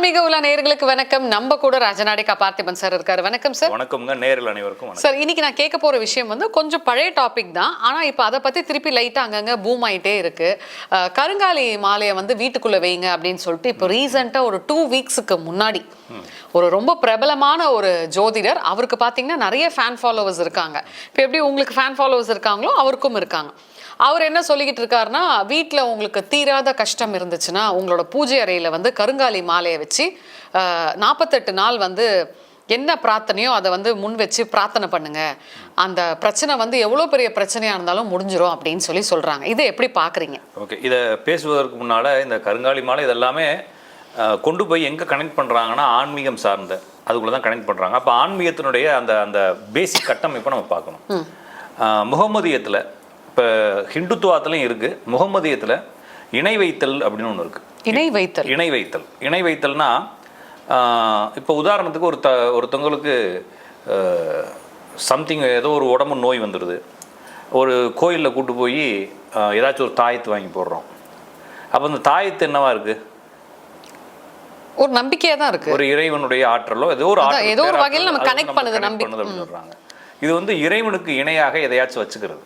ஆன்மீக உலா நேயர்களுக்கு வணக்கம். நம்ம கூட ராஜநாடிகா பார்த்திபன் சார் இருக்காரு. வணக்கம் சார். வணக்கம்ங்க. நேயர்கள் அனைவருக்கும் வணக்கம் சார். இன்னைக்கு நான் கேட்க போற விஷயம் வந்து கொஞ்சம் பழைய டாபிக் தான். ஆனா இப்போ அதை பத்தி திருப்பி லைட்டா அங்கங்க பூம் ஆயிட்டே இருக்கு. கருங்காலி மாலையை வந்து வீட்டுக்குள்ள வைங்க அப்படின்னு சொல்லிட்டு இப்போ ரீசெண்டா ஒரு 2 வீக்ஸுக்கு முன்னாடி ஒரு ரொம்ப பிரபலமான ஒரு ஜோதிடர், அவருக்கு பார்த்தீங்கன்னா நிறைய ஃபேன் ஃபாலோவர்ஸ் இருக்காங்க. இப்போ எப்படி உங்களுக்கு ஃபேன் ஃபாலோவர்ஸ் இருக்காங்களோ அவருக்கும் இருக்காங்க. அவர் என்ன சொல்லிக்கிட்டு இருக்காருன்னா, வீட்டில் உங்களுக்கு தீராத கஷ்டம் இருந்துச்சுன்னா உங்களோட பூஜை அறையில் வந்து கருங்காலி மாலையை வச்சு 48 நாள் வந்து என்ன பிரார்த்தனையோ அதை வந்து முன் வச்சு பிரார்த்தனை பண்ணுங்க, அந்த பிரச்சனை வந்து எவ்வளோ பெரிய பிரச்சனையாக இருந்தாலும் முடிஞ்சிடும் அப்படின்னு சொல்லி சொல்கிறாங்க. இதை எப்படி பார்க்குறீங்க? ஓகே, இதை பேசுவதற்கு முன்னால் இந்த கருங்காலி மாலை இதெல்லாமே கொண்டு போய் எங்கே கனெக்ட் பண்ணுறாங்கன்னா ஆன்மீகம் சார்ந்த அதுக்குள்ளே தான் கனெக்ட் பண்ணுறாங்க. அப்போ ஆன்மீகத்தினுடைய அந்த அந்த பேசிக் கட்டமைப்பை நம்ம பார்க்கணும். முகமதியத்தில் இப்போ ஹிந்துத்துவத்துலையும் இருக்குது, முகமதியத்தில் இணை வைத்தல் அப்படின்னு ஒன்று இருக்குது. இணை வைத்தல்னா இப்போ உதாரணத்துக்கு ஒருத்தவங்களுக்கு சம்திங் ஏதோ ஒரு உடம்பு நோய் வந்துடுது, ஒரு கோயிலில் கூட்டு போய் ஏதாச்சும் ஒரு தாயத்து வாங்கி போடுறோம். அப்போ அந்த தாயத்து என்னவா இருக்குது? ஒரு நம்பிக்கையாக தான் இருக்குது. ஒரு இறைவனுடைய ஆற்றலோ ஏதோ ஒரு வகையில் நம்ம கனெக்ட் பண்ணுது அப்படின்னு சொல்கிறாங்க. இது வந்து இறைவனுக்கு இணையாக எதையாச்சும் வச்சுக்கிறது.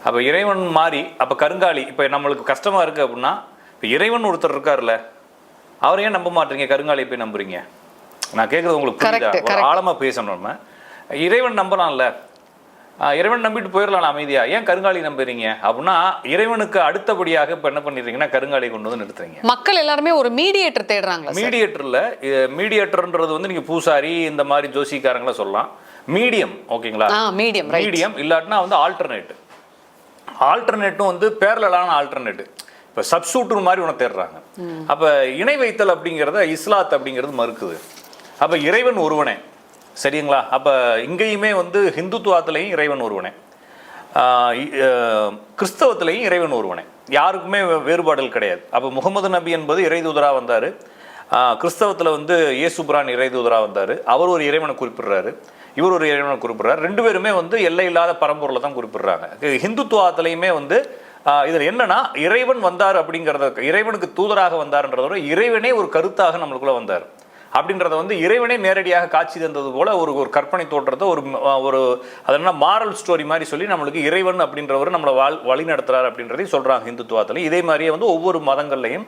அப்போ இறைவன் மாதிரி அப்போ கருங்காலி இப்போ நம்மளுக்கு கஷ்டமாக இருக்குது அப்படின்னா, இப்போ இறைவன் ஒருத்தர் இருக்கார்ல, அவரை ஏன் நம்ப மாட்டீங்க? கருங்காலியை போய் நம்புறீங்க? நான் கேட்குறது உங்களுக்கு புரியுதா? ஒரு ஆழமாக பேசணும். நம்ம இறைவன் நம்பலாம்ல, இறைவன் நம்பிட்டு போயிடலாம் அமைதியா, ஏன் கருங்காலி நம்புறீங்க அப்படின்னா, இறைவனுக்கு அடுத்தபடியாக இப்போ என்ன பண்ணிடுறீங்கன்னா கருங்காலியை கொண்டு வந்து நிறுத்துறீங்க. மக்கள் எல்லாருமே ஒரு மீடியேட்டர் தேடுறாங்க. மீடியேட்டர்ன்றது வந்து நீங்கள் பூசாரி இந்த மாதிரி ஜோசிக்காரங்கள சொல்லலாம். மீடியம், ஓகேங்களா? மீடியம் இல்லாட்டினா வந்து ஆல்டர்னேட்டும் வந்து பேரலான ஆல்டர்னேட்டு, இப்போ சப்ஸ்டியூட் மாதிரி ஒன்று தேடுறாங்க. அப்போ இணை வைத்தல் அப்படிங்கிறத இஸ்லாத் அப்படிங்கிறது மறுக்குது. அப்போ இறைவன் ஒருவனே, சரிங்களா? அப்போ இங்கேயுமே வந்து ஹிந்துத்துவத்திலையும் இறைவன் ஒருவனே, கிறிஸ்தவத்திலையும் இறைவன் ஒருவனே, யாருக்குமே வேறுபாடுகள் கிடையாது. அப்போ முகமது நபி என்பது இறை தூதராக வந்தார். கிறிஸ்தவத்தில் வந்து இயேசுபிரான் இறை தூதராக வந்தார். அவர் ஒரு இறைவனை குறிப்பிடுறாரு, இவர் ஒரு இறைவனை குறிப்பிடுறாரு. ரெண்டு பேருமே வந்து எல்லை இல்லாத பரம்பொருளை தான் குறிப்பிடுறாங்க. ஹிந்துத்துவத்திலையுமே வந்து இதில் என்னன்னா, இறைவன் வந்தார் அப்படிங்கிறத, இறைவனுக்கு தூதராக வந்தார்ன்றதோட இறைவனே ஒரு கருத்தாக நம்மளுக்குள்ள வந்தார் அப்படின்றத வந்து இறைவனே நேரடியாக காட்சி தந்தது போல ஒரு கற்பனை தோற்றத்தை ஒரு அதெல்லாம் மாரல் ஸ்டோரி மாதிரி சொல்லி நம்மளுக்கு இறைவன் அப்படின்றவர் நம்மளை வழி நடத்துறாரு அப்படின்றதையும் சொல்றாங்க ஹிந்துத்துவத்தில். இதே மாதிரியே வந்து ஒவ்வொரு மதங்கள்லையும்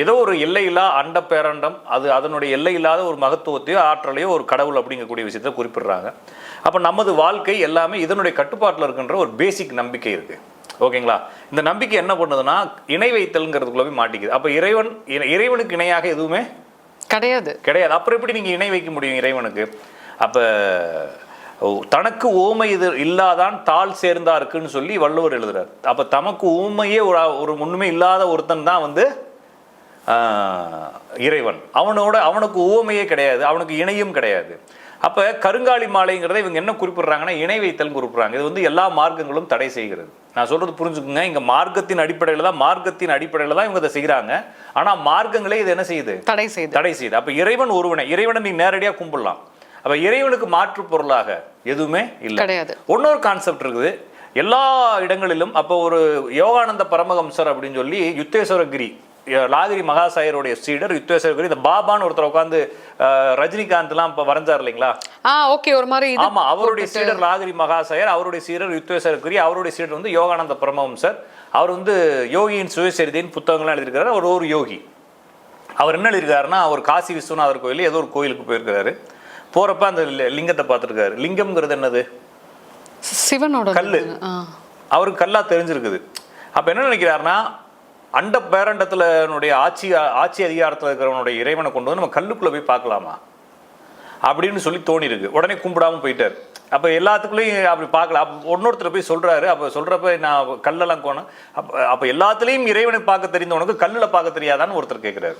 ஏதோ ஒரு எல்லையில்லா அண்ட பேரண்டம், அது அதனுடைய எல்லை இல்லாத ஒரு மகத்துவத்தையோ ஆற்றலையோ ஒரு கடவுள் அப்படிங்கக்கூடிய விஷயத்தை குறிப்பிடுறாங்க. அப்போ நமது வாழ்க்கை எல்லாமே இதனுடைய கட்டுப்பாட்டில் இருக்கின்ற ஒரு பேசிக் நம்பிக்கை இருக்கு, ஓகேங்களா? இந்த நம்பிக்கை என்ன பண்ணுதுன்னா இணை வைத்தல்ங்கிறதுக்குள்ள போய் மாட்டிக்குது. அப்போ இறைவனுக்கு இணையாக எதுவுமே கிடையாது. அப்புறம் எப்படி நீங்க இணை வைக்க முடியும் இறைவனுக்கு? அப்ப தனக்கு ஊமை இது இல்லாதான் தாள் சேர்ந்தா இருக்குன்னு சொல்லி வள்ளுவர் எழுதுறாரு. அப்ப தமக்கு ஊமையே ஒரு ஒண்ணுமே இல்லாத ஒருத்தன் தான் வந்து இறைவன். அவனுக்கு ஊமையே கிடையாது, அவனுக்கு இணையும் கிடையாது. அப்ப கருங்காலி மாலைங்கிறத இவங்க என்ன குறிப்பிடுறாங்கன்னா இணை வைத்தல் குறிப்பிடுறாங்க. இது வந்து எல்லா மார்க்கங்களும் தடை செய்கிறது. நான் சொல்றது புரிஞ்சுக்குங்க. இங்க மார்க்கத்தின் அடிப்படையில் தான் இவங்க இதை செய்யறாங்க. ஆனா மார்க்கங்களே இது என்ன செய்யுது? தடை செய்யுது. அப்ப இறைவன் ஒருவனை, இறைவனை நீ நேரடியா கும்பிடலாம். அப்ப இறைவனுக்கு மாற்று பொருளாக எதுவுமே இல்லை, கிடையாது. இன்னொரு கான்செப்ட் இருக்குது எல்லா இடங்களிலும். அப்போ ஒரு யோகானந்த பரமஹம்சர் அப்படின்னு சொல்லி யுத்தேஸ்வரகிரி லாகிரி மகாசாயருடைய சீடர் யுத்தேஸ்வரகிரி, இந்த பாபான்னு ஒருத்தர் உட்காந்து ரஜினிகாந்த் எல்லாம் இப்ப வரைஞ்சார் இல்லைங்களா? ஒரு மாதிரி. ஆமா, அவருடைய சீடர் லாகிரி மகாசாயர், அவருடைய சீடர் யுத்தேஸ்வரகிரி, அவருடைய சீடர் வந்து யோகானந்த பரமஹம்சர். அவர் வந்து யோகியின் சுயசரிதைன்னு புத்தகங்கள்லாம் எழுதியிருக்கிறாரு. அவர் ஒரு யோகி. அவர் என்ன எழுதியிருக்காருன்னா, அவர் காசி விஸ்வநாதர் கோயில் ஏதோ ஒரு கோயிலுக்கு போயிருக்கிறாரு. போறப்ப அந்த லிங்கத்தை பார்த்துருக்காரு. லிங்கம்ங்கிறது என்னது? சிவனோட கல்லு. அவருக்கு கல்லா தெரிஞ்சிருக்குது. அப்ப என்ன நினைக்கிறாருன்னா, அண்ட பேரண்டத்துல ஆட்சி அதிகாரத்தில் இருக்கிறவனுடைய இறைவனை கொண்டு வந்து நம்ம கல்லுக்குள்ள போய் பார்க்கலாமா அப்படின்னு சொல்லி தோணி இருக்கு. உடனே கும்பிடாம போயிட்டார். அப்ப எல்லாத்துக்குள்ளேயும் அப்படி பார்க்கல. ஒன்னொருத்தர் போய் சொல்றாரு. அப்ப சொல்றப்ப நான் கல்லெல்லாம் போனேன். அப்ப எல்லாத்துலயும் இறைவனை பார்க்க தெரிந்தவனுக்கு கல்லுல பார்க்க தெரியாதான்னு ஒருத்தர் கேட்கிறாரு.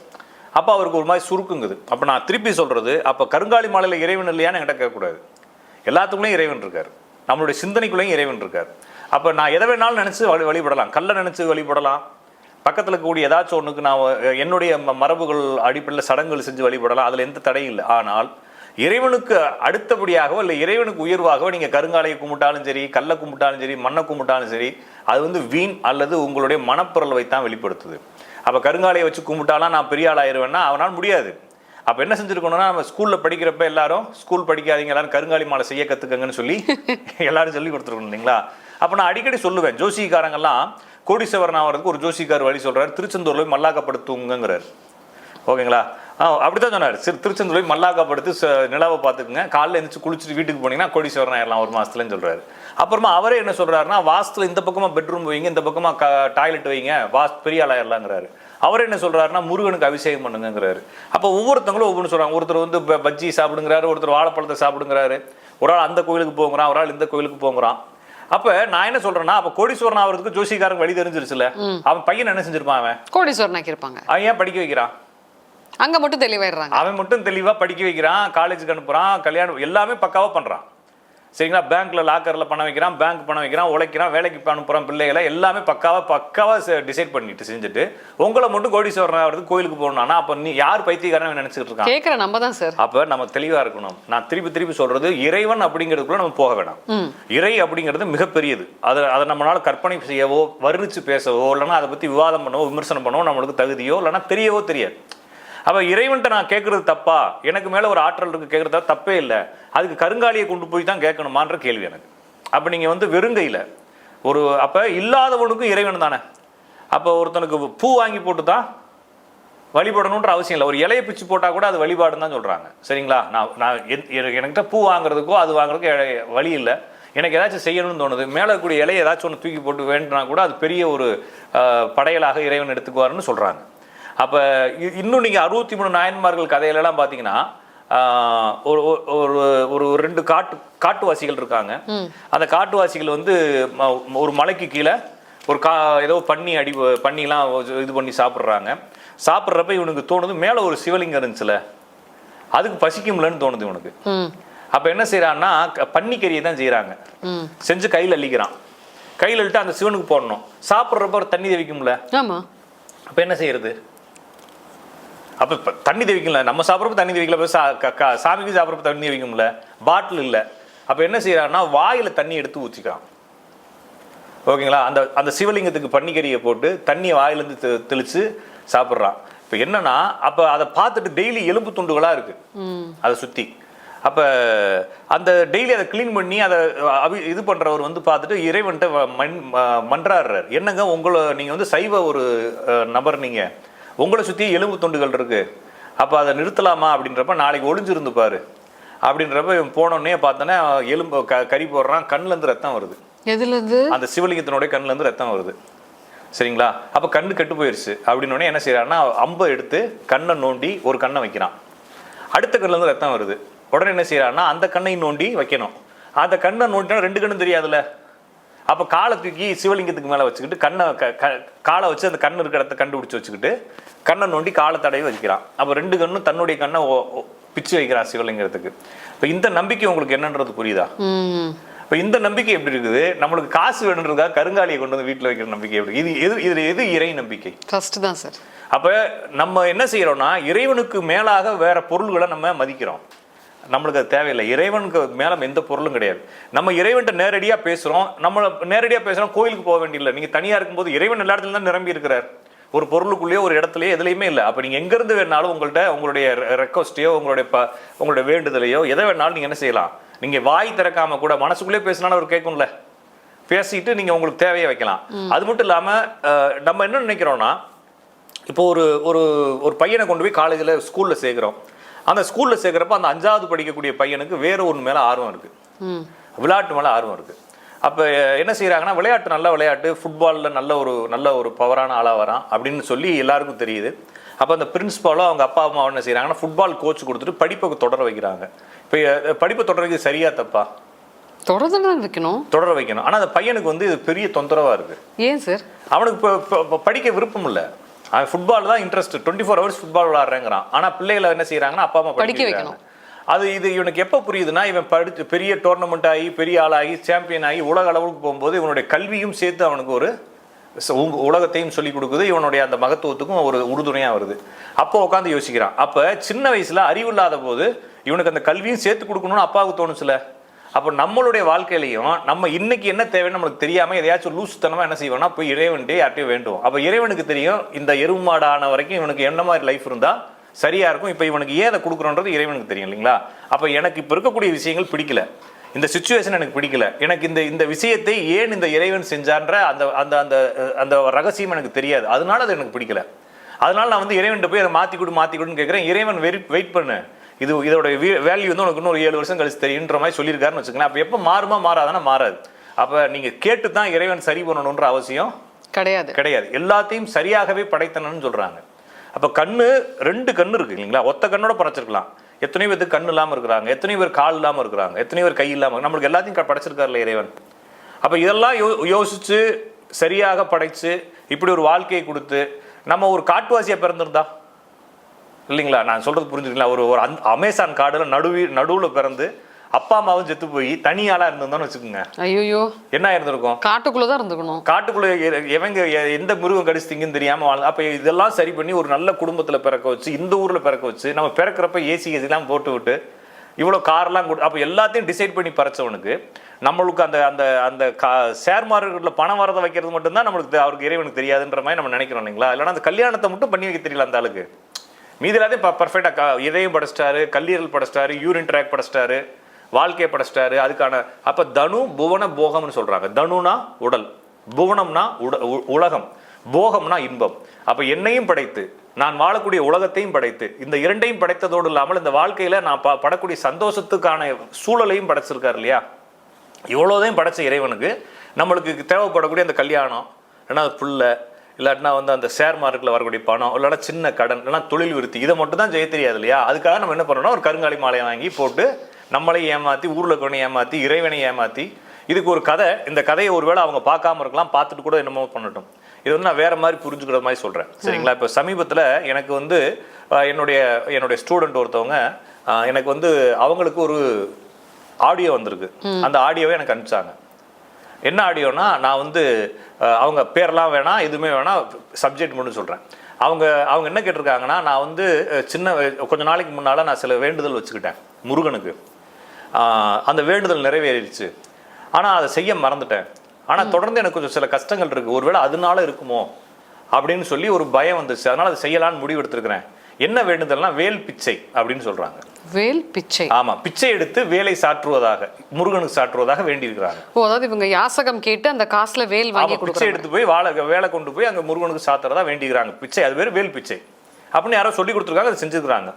அப்ப அவருக்கு ஒரு மாதிரி சுருக்குங்குது. அப்ப நான் திருப்பி சொல்றது, அப்ப கருங்காலி மாலையில இறைவன் இல்லையான்னு என்கிட்ட கேட்கக்கூடாது. எல்லாத்துக்குள்ளேயும் இறைவன் இருக்காரு, நம்மளுடைய சிந்தனைக்குள்ளேயும் இறைவன் இருக்காரு. அப்ப நான் எதை வேணாலும் நினைச்சு வழிபடலாம், கல்லை நினைச்சு வழிபடலாம், பக்கத்தில் கூடிய ஏதாச்சும் ஒன்றுக்கு நான் என்னுடைய மரபுகள் அடிப்படையில் சடங்குகள் செஞ்சு வழிபடலாம், அதில் எந்த தடையும் இல்லை. ஆனால் இறைவனுக்கு அடுத்தபடியாகவோ இல்லை இறைவனுக்கு உயர்வாகவோ நீங்கள் கருங்காலையை கும்பிட்டாலும் சரி, கல்லை கும்பிட்டாலும் சரி, மண்ணை கும்பிட்டாலும் சரி, அது வந்து வீண் அல்லது உங்களுடைய மனப்பொருளை வைத்தான் வெளிப்படுத்துது. அப்போ கருங்காலையை வச்சு கும்பிட்டாலாம் நான் பெரிய ஆள் ஆயிடுவேன்னா அவனால் முடியாது. அப்போ என்ன செஞ்சுருக்கணும்னா, நம்ம ஸ்கூலில் படிக்கிறப்ப எல்லாரும் ஸ்கூல் படிக்காதீங்க, எல்லாரும் கருங்காலி மாலை செய்ய கற்றுக்கங்கன்னு சொல்லி எல்லாரும் சொல்லி கொடுத்துருக்கணும் இல்லைங்களா? அப்போ நான் அடிக்கடி சொல்லுவேன், ஜோசிக்காரங்கெல்லாம் கோடீஸ்வரன் ஆகிறதுக்கு ஒரு ஜோசிக்கார் வழி சொல்கிறார், திருச்செந்தூர்ல போய் மல்லாக்கப்படுத்துங்கிறார். ஓகேங்களா? அப்படித்தான் சொன்னார். திருச்செந்தூர் போய் மல்லாக்கப்படுத்து நிலவை பார்த்துக்குங்க, காலையில் எழுந்திரிச்சு குளிச்சுட்டு வீட்டுக்கு போனீங்கன்னா கோடீஸ்வரன் ஆயிடலாம் ஒரு மாதத்துலன்னு சொல்கிறாரு. அப்புறமா அவரே என்ன சொல்கிறாருன்னா, வாஸ்துல இந்த பக்கமாக பெட்ரூம் வைங்க, இந்த பக்கமாக டாய்லெட் வைங்க, பெரிய ஆளாயிரலாங்கிறாரு. அவர் என்ன சொல்றாருன்னா, முருகனுக்கு அபிஷேகம் பண்ணுங்கிறாரு. அப்போ ஒவ்வொருத்தவங்களும் ஒவ்வொன்று சொல்றாங்க. ஒருத்தர் வந்து பஜ்ஜி சாப்பிடுங்கிறாரு, ஒருத்தர் வாழைப்பழத்தை சாப்பிடுங்கிறாரு, ஒரு ஆள் அந்த கோயிலுக்கு போங்கிறான், ஒரு ஆள் இந்த கோயிலுக்கு போங்கிறான். அப்ப நான் என்ன சொல்றேன்னா, அப்ப கோடீஸ்வரன் ஆகிறதுக்கு ஜோசிக்காரன் வழி தெரிஞ்சிருச்சுல, அவன் பையன் என்ன செஞ்சிருப்பான்? அவன் கோடீஸ்வரன் ஆக்கியிருப்பாங்க. அவன் ஏன் படிக்க வைக்கிறான்? அங்க மட்டும் தெளிவாயிடுறாங்க. அவன் மட்டும் தெளிவா படிக்க வைக்கிறான், காலேஜுக்கு அனுப்புறான், கல்யாணம் எல்லாமே பக்காவா பண்றான். சரிங்களா? பேங்க்ல லாக்கர்ல பணம் வைக்கிறான், பேங்க் பணம் வைக்கிறான், உழைக்கிறான், வேலைக்கு அனுப்புறான், பிள்ளைகளை எல்லாமே பக்காவா டிசைட் பண்ணிட்டு செஞ்சுட்டு உங்களை மட்டும் கோடீஸ்வரன் ஆகிறதுக்கு கோயிலுக்கு போகணும்னா, அப்ப நீ யார் பைத்தியக்காரன் நினைச்சிட்டு இருக்கான்? கேட்கிற நம்ம தான் சார். அப்ப நம்ம தெளிவா இருக்கணும். நான் திருப்பி சொல்றது, இறைவன் அப்படிங்கிறதுக்குள்ள நம்ம போக வேணாம். இறை அப்படிங்கிறது மிகப்பெரியது. அதை நம்மளால கற்பனை செய்யவோ, வர்ணிச்சு பேசவோ, இல்லைன்னா அதை பத்தி விவாதம் பண்ணவோ, விமர்சனம் பண்ணவோ நம்மளுக்கு தகுதியோ இல்லைன்னா தெரியவோ தெரியாது. அப்போ இறைவன்ட்ட நான் கேட்கறது தப்பா? எனக்கு மேலே ஒரு ஆற்றல் இருக்கு, கேட்கறதா தப்பே இல்லை. அதுக்கு கருங்காலியை கொண்டு போய் தான் கேட்கணுமான்ற கேள்வி எனக்கு. அப்போ நீங்கள் வந்து வெறுங்கையில் அப்போ இல்லாதவனுக்கும் இறைவன் தானே. அப்போ ஒருத்தனுக்கு பூ வாங்கி போட்டு தான் வழிபடணுன்ற அவசியம் இல்லை. ஒரு இலையை பிச்சு போட்டால் கூட அது வழிபாடுன்னு தான் சொல்கிறாங்க. சரிங்களா? நான் என்கிட்ட பூ வாங்குறதுக்கோ அது வாங்குறதுக்கோ வழி இல்லை. எனக்கு ஏதாச்சும் செய்யணும்னு தோணுது, மேலே இருக்கக்கூடிய இலையை ஏதாச்சும் ஒன்று தூக்கி போட்டு வேண்டுனா கூட அது பெரிய ஒரு படையலாக இறைவன் எடுத்துக்குவாருன்னு சொல்கிறாங்க. அப்போ இன்னும் நீங்கள் 63 நாயன்மார்கள் கதையிலலாம் பார்த்தீங்கன்னா, ஒரு ஒரு 2 காட்டுவாசிகள் இருக்காங்க. அந்த காட்டுவாசிகள் வந்து ஒரு மலைக்கு கீழே ஒரு ஏதோ பண்ணிலாம் இது பண்ணி சாப்பிட்றப்ப இவனுக்கு தோணுது, மேலே ஒரு சிவலிங்கம் இருந்துச்சுல, அதுக்கு பசிக்கும்லன்னு தோணுது இவனுக்கு. அப்போ என்ன செய்யறான்னா, பன்னிக்கறியை தான் செய்யறாங்க, செஞ்சு கையில் அள்ளிக்கிறான். கையில் அள்ளிட்டு அந்த சிவனுக்கு போடணும். சாப்பிட்றப்ப ஒரு தண்ணி தெவிக்கும்ல, அப்போ என்ன செய்யறது? அப்போ தண்ணி தெவிக்கல, நம்ம சாப்பிட்றப்ப தண்ணி தெவிக்கல, சாமிக்கு சாப்பிட்றப்ப தண்ணி தெவிக்கும்ல, பாட்டில் இல்லை. அப்போ என்ன செய்யறான்னா, வாயில தண்ணி எடுத்து ஊற்றிக்கிறான். ஓகேங்களா? அந்த சிவலிங்கத்துக்கு பன்னிக்கறியை போட்டு தண்ணியை வாயிலேருந்து தெளிச்சு சாப்பிட்றான். இப்போ என்னன்னா, அப்போ அதை பார்த்துட்டு டெய்லி எலும்பு துண்டுகளாக இருக்கு அதை சுற்றி. அப்போ அந்த டெய்லி அதை கிளீன் பண்ணி அதை இது பண்ணுறவர் வந்து பார்த்துட்டு இறைவன்ட்ட மன்றாடுறார், என்னங்க நீங்கள் வந்து சைவ ஒரு நபர், நீங்கள் உங்களை சுற்றி எலும்பு துண்டுகள் இருக்கு, அப்போ அதை நிறுத்தலாமா அப்படின்றப்ப, நாளைக்கு ஒளிஞ்சிருந்து பாரு அப்படின்றப்ப போனோடனே பார்த்தோன்னா எலும்பு கறி போடுறான், கண்ணுலேருந்து ரத்தம் வருது. எதுலேருந்து? அந்த சிவலிங்கத்தினுடைய கண்ணுலேருந்து ரத்தம் வருது. சரிங்களா? அப்போ கண்ணு கெட்டு போயிடுச்சு அப்படின்னோடனே என்ன செய்யறான்னா, அம்பை எடுத்து கண்ணை நோண்டி ஒரு கண்ணை வைக்கிறான். அடுத்த கண்ணுலேருந்து ரத்தம் வருது. உடனே என்ன செய்யறான்னா, அந்த கண்ணை நோண்டி வைக்கணும். அந்த கண்ணை நோண்டினா 2 கண்ணும் தெரியாதுல்ல. அப்போ காலை தூக்கி சிவலிங்கத்துக்கு மேலே வச்சுக்கிட்டு காலை வச்சு அந்த கண்ணு இருக்கிற இடத்த கண்டுபிடிச்சி வச்சுக்கிட்டு கண்ணை நோண்டி காலை தடவி வைக்கிறான். அப்போ 2 கண்ணும் தன்னுடைய கண்ணை பிச்சு வைக்கிறான் சிவலிங்கத்துக்கு. இப்போ இந்த நம்பிக்கை உங்களுக்கு என்னன்றது புரியுதா? இப்போ இந்த நம்பிக்கை எப்படி இருக்குது? நம்மளுக்கு காசு வேணுன்றதுக்காக கருங்காலியை கொண்டு வந்து வீட்டில் வைக்கிற நம்பிக்கை எப்படி? எது இறை நம்பிக்கை? ஃபர்ஸ்ட் தான் சார். அப்போ நம்ம என்ன செய்யறோம்னா, இறைவனுக்கு மேலாக வேற பொருள்களை நம்ம மதிக்கிறோம். நம்மளுக்கு அது தேவையில்லை. இறைவனுக்கு மேலே எந்த பொருளும் கிடையாது. நம்ம இறைவன்ட்ட நேரடியாக பேசுகிறோம். கோயிலுக்கு போக வேண்டியதில்லை. நீங்கள் தனியாக இருக்கும்போது இறைவன் எல்லா இடத்துல தான் நிரம்பி இருக்கிறார். ஒரு பொருளுக்குள்ளேயோ ஒரு இடத்துலையோ எதுலையுமே இல்லை. அப்போ நீங்கள் எங்கேருந்து வேணாலும் உங்களுடைய ரெக்வஸ்ட்டையோ உங்களுடைய வேண்டுதலையோ எதை வேணாலும் நீங்கள் என்ன செய்யலாம். நீங்கள் வாய் திறக்காம கூட மனசுக்குள்ளே பேசினாலும் அவர் கேட்கும்ல, பேசிட்டு நீங்கள் உங்களுக்கு தேவையை வைக்கலாம். அது மட்டும் இல்லாமல் நம்ம என்ன நினைக்கிறோன்னா, இப்போ ஒரு பையனை கொண்டு போய் காலேஜில் ஸ்கூலில் சேர்க்குறோம். அந்த ஸ்கூலில் சேர்க்குறப்ப அந்த 5வது படிக்கக்கூடிய பையனுக்கு வேற ஒன்று மேலே ஆர்வம் இருக்குது, விளையாட்டு மேலே ஆர்வம் இருக்குது. அப்போ என்ன செய்கிறாங்கன்னா, நல்ல விளையாட்டு, ஃபுட்பாலில் நல்ல ஒரு பவரான ஆளாக வரான் அப்படின்னு சொல்லி எல்லாருக்கும் தெரியுது. அப்போ அந்த பிரின்ஸ்பாலும் அவங்க அப்பா அம்மா என்ன செய்கிறாங்கன்னா, ஃபுட்பால் கோச் கொடுத்துட்டு படிப்பை தொடர வைக்கிறாங்க. இப்போ படிப்பை தொடர வைக்கிறது சரியா தப்பா? தொடர வைக்கணும். ஆனால் அந்த பையனுக்கு வந்து இது பெரிய தொந்தரவாக இருக்குது. ஏன் சார்? அவனுக்கு இப்போ படிக்க விருப்பம் இல்லை. அவன் ஃபுட்பால் தான் இன்ட்ரெஸ்ட், 24 ஹவர்ஸ் ஃபுட்பால் விளாட்றேங்கிறான். ஆனால் பிள்ளைகளை என்ன செய்யறாங்கன்னா, அப்பா அம்மா படிக்க வைக்கணும். இது இவனுக்கு எப்போ புரியுதுன்னா, இவன் படித்து பெரிய டோர்னமெண்ட் ஆகி பெரிய ஆளாகி சாம்பியன் ஆகி உலக அளவுக்கு போகும்போது இவனுடைய கல்வியும் சேர்த்து அவனுக்கு ஒரு உலகத்தையும் சொல்லிக் கொடுக்குது. இவனுடைய அந்த மகத்துவத்துக்கும் ஒரு உறுதுணையாக வருது. அப்போ உட்காந்து யோசிக்கிறான். அப்போ சின்ன வயசுல அறிவு இல்லாத போது இவனுக்கு அந்த கல்வியும் சேர்த்து கொடுக்கணும்னு அப்பாவுக்கு தோணுச்சுல. அப்போ நம்மளுடைய வாழ்க்கையிலையும் நம்ம இன்னைக்கு என்ன தேவைன்னு நம்மளுக்கு தெரியாமல் எதையாச்சும் லூசுத்தனமாக என்ன செய்வோம்னா, போய் இறைவன்ட்டே யார்ட்டையும் வேண்டும். அப்போ இறைவனுக்கு தெரியும் இந்த எருமாடான வரைக்கும் இவனுக்கு என்ன மாதிரி லைஃப் இருந்தால் சரியா இருக்கும். இப்போ இவனுக்கு ஏன் அதை கொடுக்குறோன்றது இறைவனுக்கு தெரியும் இல்லைங்களா? அப்போ எனக்கு இப்போ இருக்கக்கூடிய விஷயங்கள் பிடிக்கல, இந்த சுச்சுவேஷன் எனக்கு பிடிக்கல, எனக்கு இந்த விஷயத்தை ஏன் இந்த இறைவன் செஞ்சான்ற அந்த அந்த அந்த அந்த ரகசியம் எனக்கு தெரியாது, அதனால அது எனக்கு பிடிக்கல. அதனால நான் வந்து இறைவன் போய் அதை மாற்றி கொடுன்னு கேட்குறேன். இறைவன் வெயிட் பண்ணு, இதோட வேல்யூ வந்து உனக்கு இன்னொரு 7 வருஷம் கழிச்சு தெரியுன்ற மாதிரி சொல்லியிருக்காருன்னு வச்சுக்கோங்களேன். அப்போ எப்போ மாறுமா மாறாதானா மாறாது. அப்போ நீங்கள் கேட்டு தான் இறைவன் சரி பண்ணணுன்ற அவசியம் கிடையாது. எல்லாத்தையும் சரியாகவே படைத்தனன்னு சொல்கிறாங்க. அப்போ கண்ணு 2 கண்ணு இருக்கு இல்லைங்களா? ஒத்த கண்ணோட படைச்சிருக்கலாம். எத்தனை பேருக்கு கண்ணு இல்லாமல் இருக்கிறாங்க, எத்தனை பேர் கால் இல்லாமல் இருக்கிறாங்க, எத்தனை பேர் கை இல்லாமல், நம்மளுக்கு எல்லாத்தையும் படைச்சிருக்காருல்ல இறைவன். அப்போ இதெல்லாம் யோசிச்சு சரியாக படைச்சு இப்படி ஒரு வாழ்க்கையை கொடுத்து நம்ம ஒரு காட்டுவாசியாக பிறந்திருந்தா இல்லைங்களா? நான் சொல்றது புரிஞ்சுக்கலாம். ஒரு அமேசான் காடுல நடுவில் பிறந்து அப்பா அம்மாவும் செத்து போய் தனி ஆளா இருந்திருந்தோம்னு வச்சுக்கோங்க, ஐயோ என்ன இருந்திருக்கும்? காட்டுக்குள்ளதான் இருந்துக்கணும். காட்டுக்குள்ள எவங்க எந்த மிருகம் கடிச்சிங்கன்னு தெரியாம அப்ப இதெல்லாம் சரி பண்ணி ஒரு நல்ல குடும்பத்துல பிறக்க வச்சு, இந்த ஊர்ல பிறக்க வச்சு, நம்ம பிறக்கிறப்ப ஏசிலாம் போட்டு விட்டு இவ்வளவு கார்லாம் அப்ப எல்லாத்தையும் டிசைட் பண்ணி பறிச்சவனுக்கு நம்மளுக்கு அந்த அந்த அந்த ஷேர் மார்க்கெட்ல பணம் வரதை வைக்கிறது மட்டும்தான் நம்மளுக்கு அவருக்கு இறைவனுக்கு தெரியாதுன்ற மாதிரி நம்ம நினைக்கிறோம் இல்லைங்களா? இல்லைன்னா அந்த கல்யாணத்தை மட்டும் பண்ணி வைக்க தெரியல அந்த ஆளுக்கு. மீதி எல்லாத்தையும் பர்ஃபெக்டா இதயம் படைச்சிட்டாரு, கல்லீரல் படைச்சிட்டாரு, யூரின் ட்ராக் படைச்சிட்டாரு, வாழ்க்கையை படைச்சிட்டாரு. அதுக்கான அப்ப தனு புவன போகம்னு சொல்றாங்க. தனுனா உடல், புவனம்னா உலகம், போகம்னா இன்பம். அப்ப என்னையும் படைத்து நான் வாழக்கூடிய உலகத்தையும் படைத்து இந்த 2ஐயும் படைத்ததோடு இல்லாமல் இந்த வாழ்க்கையில நான் படக்கூடிய சந்தோஷத்துக்கான சூழலையும் படைச்சிருக்காரு இல்லையா? இவ்வளோதையும் படைச்ச இறைவனுக்கு நம்மளுக்கு தேவைப்படக்கூடிய அந்த கல்யாணம், இல்லைன்னா புள்ள, இல்லாட்டினா வந்து அந்த ஷேர் மார்க்கெட்டில் வரக்கூடிய பணம், இல்லைன்னா சின்ன கடன், இல்லைன்னா தொழில் விருத்தி, இதை மட்டும் தான் செய்ய தெரியாது இல்லையா? அதுக்காக நம்ம என்ன பண்ணோம்னா ஒரு கருங்காலி மாலையை வாங்கி போட்டு நம்மளை ஏமாற்றி, ஊரில் இருக்கவனை ஏமாற்றி, இறைவனை ஏமாற்றி, இதுக்கு ஒரு கதை. இந்த கதையை ஒருவேளை அவங்க பார்க்காம இருக்கலாம், பார்த்துட்டு கூட என்னமோ பண்ணட்டும். இது வந்து நான் வேற மாதிரி புரிஞ்சுக்கிற மாதிரி சொல்கிறேன், சரிங்களா? இப்போ சமீபத்தில் எனக்கு வந்து என்னுடைய ஸ்டூடெண்ட் ஒருத்தவங்க எனக்கு வந்து அவங்களுக்கு ஒரு ஆடியோ வந்திருக்கு. அந்த ஆடியோவை எனக்கு அனுப்பிச்சாங்க. என்ன ஆடியோனா, நான் வந்து அவங்க பேரெல்லாம் வேணாம், எதுவுமே வேணாம், சப்ஜெக்ட் மட்டும் சொல்கிறேன். அவங்க என்ன கேட்டிருக்காங்கன்னா, நான் வந்து கொஞ்ச நாளைக்கு முன்னால் நான் சில வேண்டுதல் வச்சுக்கிட்டேன் முருகனுக்கு. அந்த வேண்டுதல் நிறைவேறிடுச்சு, ஆனால் அதை செய்ய மறந்துட்டேன். ஆனால் தொடர்ந்து எனக்கு கொஞ்சம் சில கஷ்டங்கள் இருக்குது, ஒருவேளை அதனால இருக்குமோ அப்படின்னு சொல்லி ஒரு பயம் வந்துச்சு. அதனால் அதை செய்யலான்னு முடிவு எடுத்துருக்கிறேன். என்ன வேண்டுதல்னா வேல் பிச்சை அப்படின்னு சொல்கிறாங்க. வேல் பிச்சை? ஆமாம், பிச்சை எடுத்து வேலை சாற்றுவதாக, முருகனுக்கு சாற்றுவதாக வேண்டியிருக்கிறாங்க. அதாவது இவங்க யாசகம் கேட்டு அந்த காசுல வேல் வாங்கி பிச்சை எடுத்து போய் வேலை கொண்டு போய் அங்கே முருகனுக்கு சாத்துறதா வேண்டிக்கிறாங்க. பிச்சை, அது பேர் வேல் பிச்சை அப்படின்னு யாரோ சொல்லி கொடுத்துருக்காங்க, அதை செஞ்சுருக்கிறாங்க.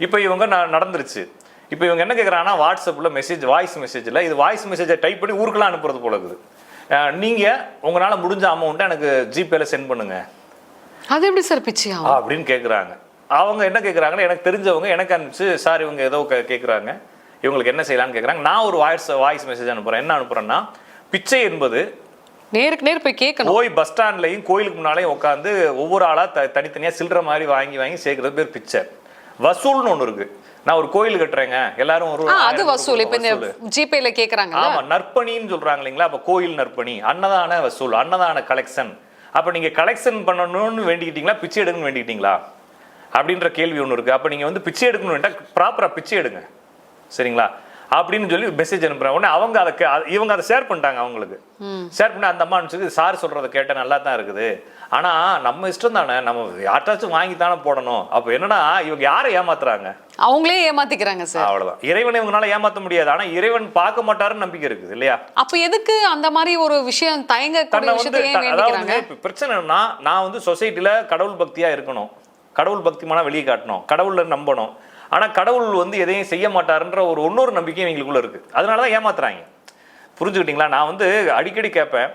இப்போ இவங்க நடந்துருச்சு. இப்போ இவங்க என்ன கேட்குறாங்கன்னா, வாட்ஸ்அப்பில் மெசேஜ், வாய்ஸ் மெசேஜில், இது வாய்ஸ் மெசேஜை டைப் பண்ணி ஊருக்கெல்லாம் அனுப்புறது போல இருக்குது. நீங்கள் உங்களால் முடிஞ்ச அமௌண்ட்டை எனக்கு ஜிபேல சென்ட் பண்ணுங்க. அது எப்படி சார் பிச்சையா அப்படின்னு கேட்குறாங்க. அவங்க என்ன கேட்குறாங்கன்னா, எனக்கு தெரிஞ்சவங்க எனக்கு அனுப்பிச்சு, சார் இவங்க ஏதோ கேட்குறாங்க, இவங்களுக்கு என்ன செய்யலான்னு கேட்குறாங்க. நான் ஒரு வாய்ஸ் மெசேஜ் அனுப்புகிறேன். என்ன அனுப்புகிறேன்னா, பிச்சை என்பது நேருக்கு நேர் போய் கேட்கணும். போய் பஸ் ஸ்டாண்ட்லையும் கோயிலுக்கு முன்னாலேயும் உட்காந்து ஒவ்வொரு ஆளாக தனித்தனியாக சில்லற மாதிரி வாங்கி சேர்க்கறது பேர் பிச்சை. வசூல்னு ஒன்று இருக்கு. நான் ஒரு கோயில் கட்டுறேங்க, எல்லாரும் ஒரு அது வசூல். இப்போ இந்த ஜிபேல கேட்குறாங்க. ஆமா, நற்பணின்னு சொல்றாங்க இல்லைங்களா? அப்போ கோயில் நற்பணி, அன்னதான வசூல், அன்னதான கலெக்ஷன். அப்போ நீங்க கலெக்ஷன் பண்ணணும்னு வேண்டிக்கிட்டீங்களா, பிச்சை எடுக்கணும்னு வேண்டிக்கிட்டீங்களா அப்படின்ற கேள்வி ஒன்று இருக்கு. அப்போ நீங்க வந்து பிச்சை எடுக்கணும் வேண்டாம், ப்ராப்பரா பிச்சை எடுங்க, சரிங்களா அப்படின்னு சொல்லி மெசேஜ் அனுப்புறாங்க. உடனே இவங்க அதை ஷேர் பண்ணிட்டாங்க. அவங்களுக்கு ஷேர் பண்ணி அந்த அம்மா அனுப்பிச்சு, சார் சொல்றதை கேட்டால் நல்லா தான் இருக்குது, ஆனா நம்ம இஷ்டம் தானே, நம்ம யார்ட்டாச்சும் வாங்கி தானே போடணும். அப்போ என்னன்னா, இவங்க யாரை ஏமாத்துறாங்க? அவங்களே ஏமாத்திக்கிறாங்க சார். அவ்வளவுதான். இறைவனை இவங்களால ஏமாத்த முடியாது, ஆனா இறைவன் பார்க்க மாட்டாருன்னு நம்பிக்கை இருக்குது இல்லையா? அப்ப எதுக்கு அந்த மாதிரி ஒரு விஷயம் தயங்கக்கூடிய விஷயத்தை ஏன் வேண்டிக்கிறாங்க? பிரச்சனை என்னன்னா, நான் வந்து சொசைட்டில கடவுள் பக்தியா இருக்கணும், கடவுள் பக்திமான வெளியே காட்டணும், கடவுளை நம்பணும். ஆனா கடவுள் வந்து எதையும் செய்ய மாட்டாருன்ற இன்னொரு நம்பிக்கை எங்களுக்குள்ள இருக்கு. அதனாலதான் ஏமாத்துறாங்க. புரிஞ்சுக்கிட்டீங்களா? நான் வந்து அடிக்கடி கேட்பேன்,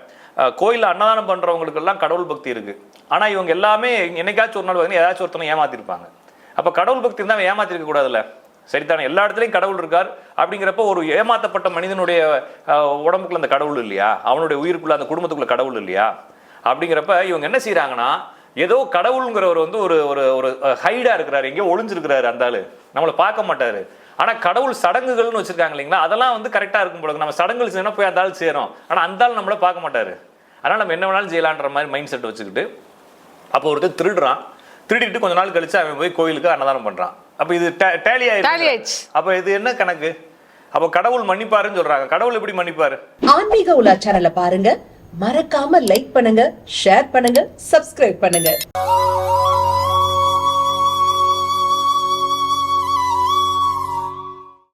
கோயிலில் அன்னதானம் பண்றவங்களுக்கெல்லாம் கடவுள் பக்தி இருக்கு, ஆனா இவங்க எல்லாமே என்னைக்காச்சும் ஒரு நாள் வந்து ஏதாச்சும் ஒருத்தனை ஏமாத்திருப்பாங்க. அப்ப கடவுள் பக்தி இருந்தால் ஏமாத்திருக்க கூடாதுல்ல, சரிதானே? எல்லா இடத்துலையும் கடவுள் இருக்கார். அப்படிங்கிறப்ப ஒரு ஏமாத்தப்பட்ட மனிதனுடைய உடம்புக்குள்ள அந்த கடவுள் இல்லையா, அவனுடைய உயிருக்குள்ள அந்த குடும்பத்துக்குள்ள கடவுள் இல்லையா? அப்படிங்கிறப்ப இவங்க என்ன செய்யறாங்கன்னா, ஏதோ கடவுளுங்கிறவர் வந்து ஒரு ஒரு ஹைடா இருக்கிறாரு, எங்கேயோ ஒளிஞ்சிருக்கிறாரு, அந்த ஆளு நம்மளை பார்க்க மாட்டாரு. ஆனா கடவுள் சடங்குகள்னு வச்சிருக்காங்க இல்லைங்களா, அதெல்லாம் வந்து கரெக்டா இருக்கும் போல. நம்ம சடங்குகள் செய்யணும், போய் அந்த ஆள் சேரும், ஆனா அந்த ஆள் நம்மளை பார்க்க மாட்டாரு. அதனால நம்ம என்ன வேணாலும் செய்யலான்ற மாதிரி மைண்ட் செட் வச்சுக்கிட்டு, அப்போ ஒருத்தர் திருடிட்டு கொஞ்ச நாள் கழிச்சு அவன் போய் கோயிலுக்கு அன்னதானம் பண்றான். அப்ப இது டேலி ஆயிடுச்சு. அப்ப இது என்ன கணக்கு? அப்ப கடவுள் மன்னிப்பாருன்னு சொல்றாங்க. கடவுள் எப்படி மன்னிப்பாரு? ஆன்மீக உலா சேனலை பாருங்க, மறக்காம லைக் பண்ணுங்க, ஷேர் பண்ணுங்க, சப்ஸ்கிரைப் பண்ணுங்க.